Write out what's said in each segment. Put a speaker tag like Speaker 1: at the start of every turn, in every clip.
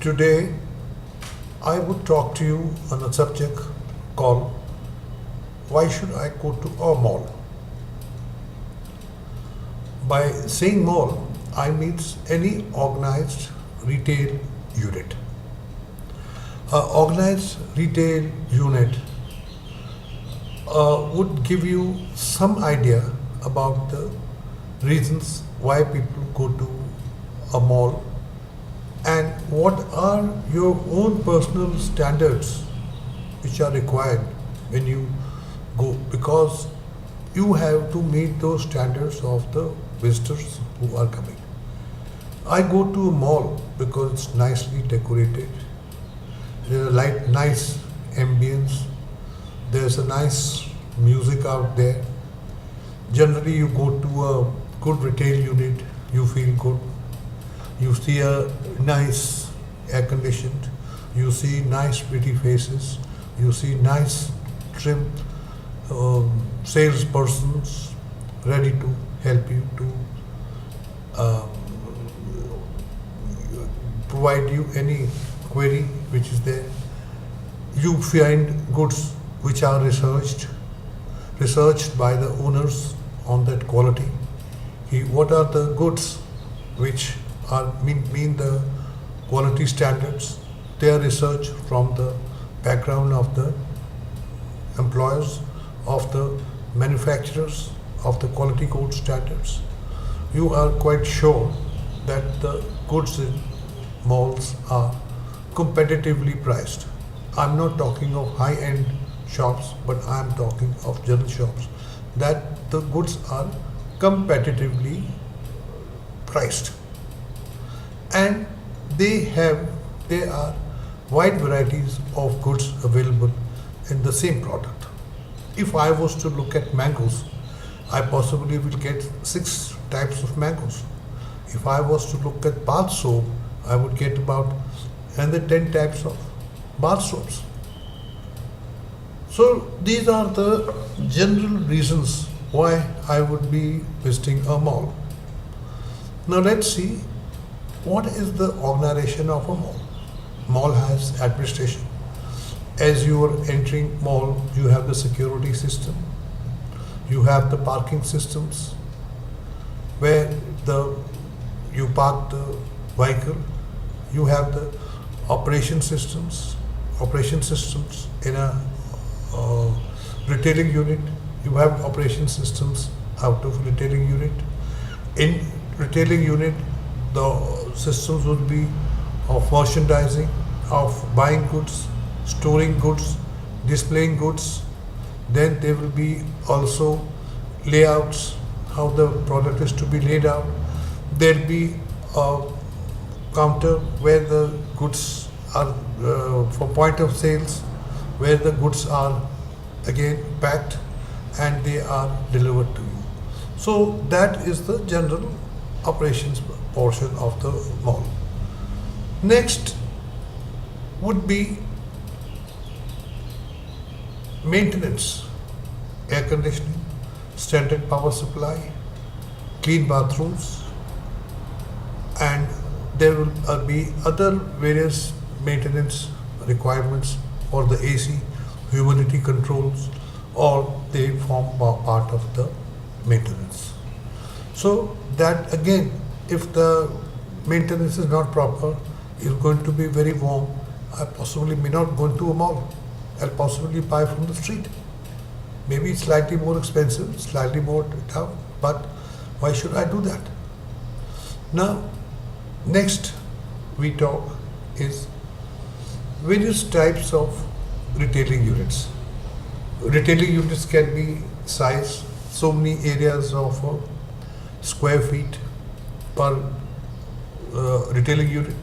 Speaker 1: Today, I would talk to you on a subject called Why Should I Go to a Mall? By saying mall, I mean any organized retail unit. An organized retail unit would give you some idea about the reasons why people go to a mall and what are your own personal standards which are required when you go, because you have to meet those standards of the visitors who are coming. I go to a mall because it's nicely decorated. There's a nice ambience. There's a nice music out there. Generally, you go to a good retail unit, you feel good. You see a nice air conditioned, you see nice pretty faces, you see nice trim salespersons ready to help you to provide you any query which is there. You find goods which are researched by the owners on that quality. What are the goods which mean the quality standards? They are researched from the background of the employers, of the manufacturers, of the quality code standards. You are quite sure that the goods in malls are competitively priced. I'm not talking of high-end shops, but I'm talking of general shops, that the goods are competitively priced. And there are wide varieties of goods available in the same product. If I was to look at mangoes, I possibly will get 6 types of mangoes. If I was to look at bath soap, I would get about another 10 types of bath soaps. So these are the general reasons why I would be visiting a mall. Now let's see, what is the organization of a mall? Mall has administration. As you are entering mall, you have the security system, you have the parking systems where you park the vehicle, you have the operation systems in a retailing unit, you have operation systems out of retailing unit. In retailing unit, the systems would be of merchandising, of buying goods, storing goods, displaying goods. Then there will be also layouts, how the product is to be laid out. There will be a counter where the goods are for point of sales, where the goods are again packed and they are delivered to you. So that is the general operations portion of the mall. Next would be maintenance, air conditioning, standard power supply, clean bathrooms, and there will be other various maintenance requirements for the AC, humidity controls, or they form part of the maintenance. So that again, if the maintenance is not proper, it's going to be very warm. I possibly may not go into a mall. I'll possibly buy from the street. Maybe it's slightly more expensive, slightly more tough, but why should I do that? Now, next we talk is various types of retailing units. Retailing units can be size, so many areas of square feet per retailing unit.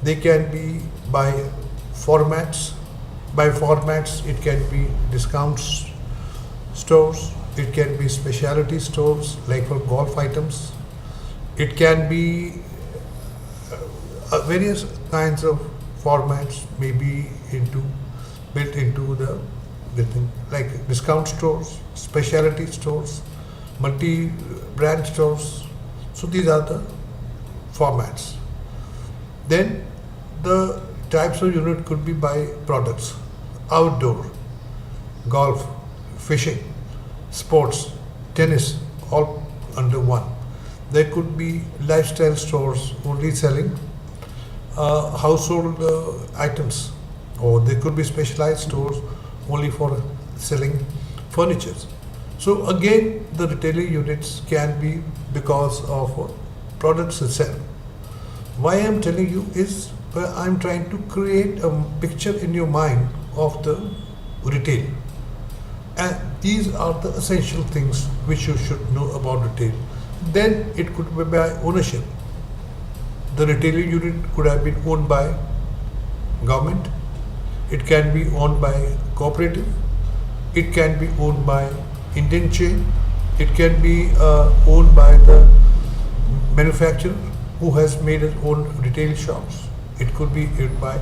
Speaker 1: They can be by formats. By formats, it can be discount stores, it can be specialty stores like for golf items, it can be various kinds of formats may be built into the thing, like discount stores, specialty stores, multi-brand stores. So these are the formats. Then the types of unit could be by products, outdoor, golf, fishing, sports, tennis, all under one. There could be lifestyle stores only selling household items, or there could be specialized stores only for selling furniture. So again, the retailing units can be because of products itself. Why I'm telling you is I'm trying to create a picture in your mind of the retail. And these are the essential things which you should know about retail. Then it could be by ownership. The retailing unit could have been owned by government. It can be owned by cooperative. It can be owned by Indian chain. It can be owned by the manufacturer who has made his own retail shops. It could be owned by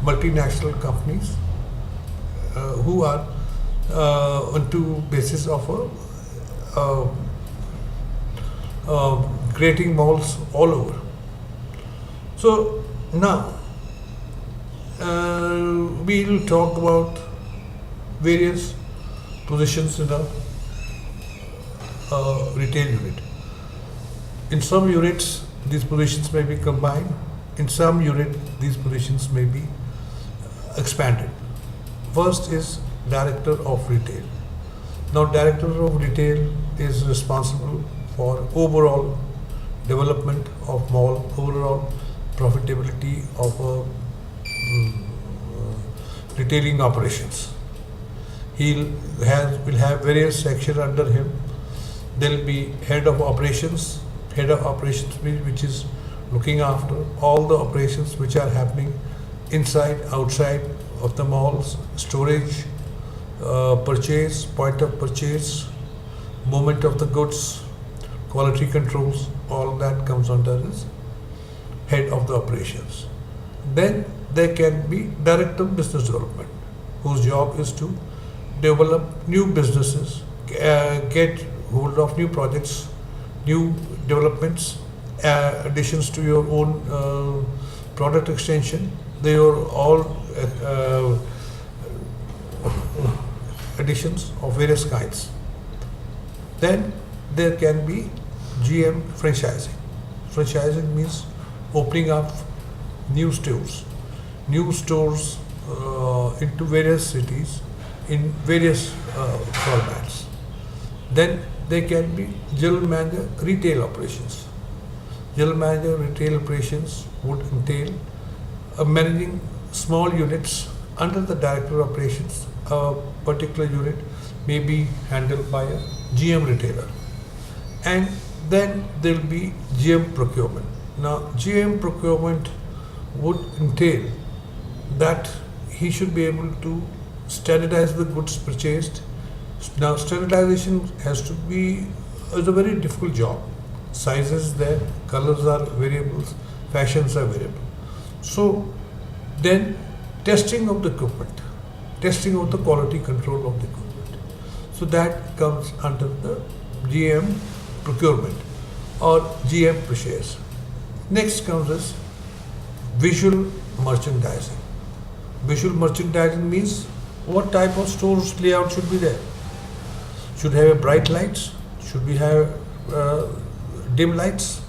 Speaker 1: multinational companies who are onto basis of creating malls all over. So now we will talk about various positions in a retail unit. In some units, these positions may be combined. In some unit, these positions may be expanded. First is Director of Retail. Now, Director of Retail is responsible for overall development of mall, overall profitability of retailing operations. He will have various sections under him. There will be head of operations which is looking after all the operations which are happening inside, outside of the malls, storage, purchase, point of purchase, movement of the goods, quality controls, all that comes under his head of the operations. Then there can be Director of Business Development, whose job is to develop new businesses, get hold of new projects, new developments, additions to your own product extension. They are all additions of various kinds. Then there can be GM franchising. Franchising means opening up new stores into various cities in various formats. Then there can be General Manager Retail Operations. General Manager Retail Operations would entail managing small units under the Director of Operations. A particular unit may be handled by a GM retailer. And then there will be GM Procurement. Now, GM Procurement would entail that he should be able to standardize the goods purchased. Now, standardization is a very difficult job. Sizes there, colors are variables, fashions are variable. So then testing of the equipment, testing of the quality control of the equipment. So that comes under the GM Procurement or GM Purchase. Next comes as visual merchandising. Visual merchandising means what type of stores layout should be there. Should have bright lights? Should we have dim lights?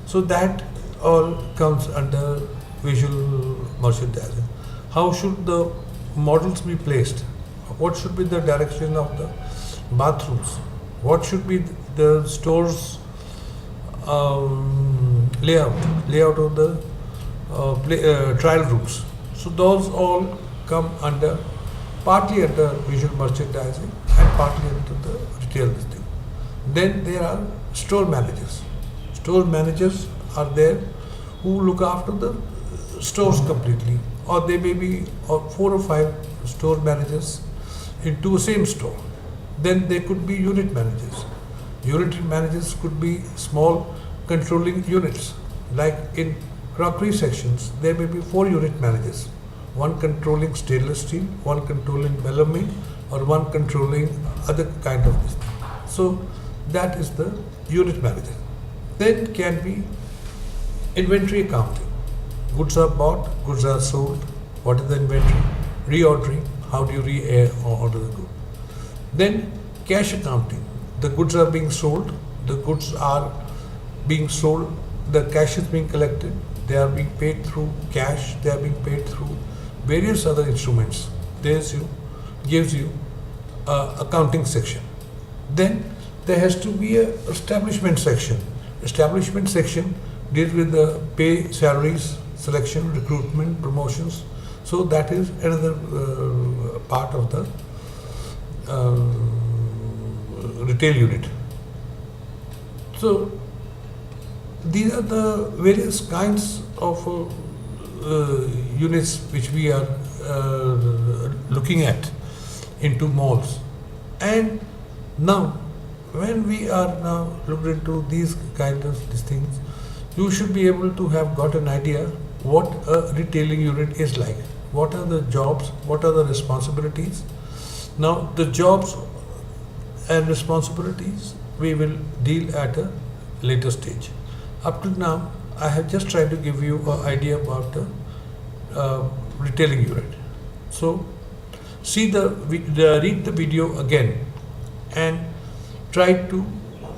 Speaker 1: So that all comes under visual merchandising. How should the models be placed? What should be the direction of the bathrooms? What should be the store's layout of the trial rooms? So those all come under partly under visual merchandising and partly under the retail thing. Then there are store managers. Store managers are there who look after the stores completely, or they may be 4 or 5 store managers into a same store. Then there could be unit managers. Unit managers could be small controlling units. Like in crockery sections, there may be 4 unit managers. One controlling stainless steel, one controlling melamine, or one controlling other kind of this. So that is the unit manager. Then can be Inventory accounting. Goods are bought, goods are sold. What is the inventory? Reordering. How do you re-order the good? Then cash accounting. The goods are being sold. The goods are being sold. The cash is being collected. They are being paid through cash. They are being paid through various other instruments. Gives you accounting section. Then there has to be a establishment section. Establishment section deals with the pay, salaries, selection, recruitment, promotions. So that is another part of the retail unit. So these are the various kinds of units which we are looking at into malls. And now when we are now looked into these kind of these things, you should be able to have got an idea what a retailing unit is like. What are the jobs? What are the responsibilities? Now the jobs and responsibilities we will deal at a later stage. Up to now, I have just tried to give you an idea about the retailing unit. So read the video again and try to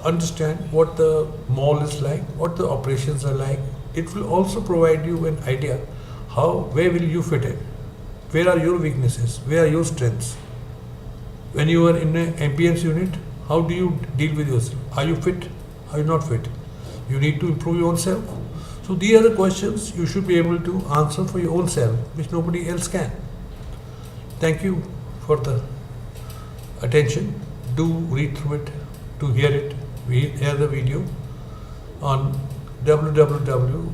Speaker 1: understand what the mall is like, what the operations are like. It will also provide you an idea where will you fit in, where are your weaknesses, where are your strengths. When you are in an ambience unit, how do you deal with yourself? Are you fit? Are you not fit? You need to improve your own self. So these are the questions you should be able to answer for your own self, which nobody else can. Thank you for the attention. Do read through it, to hear it. We hear the video on www.learn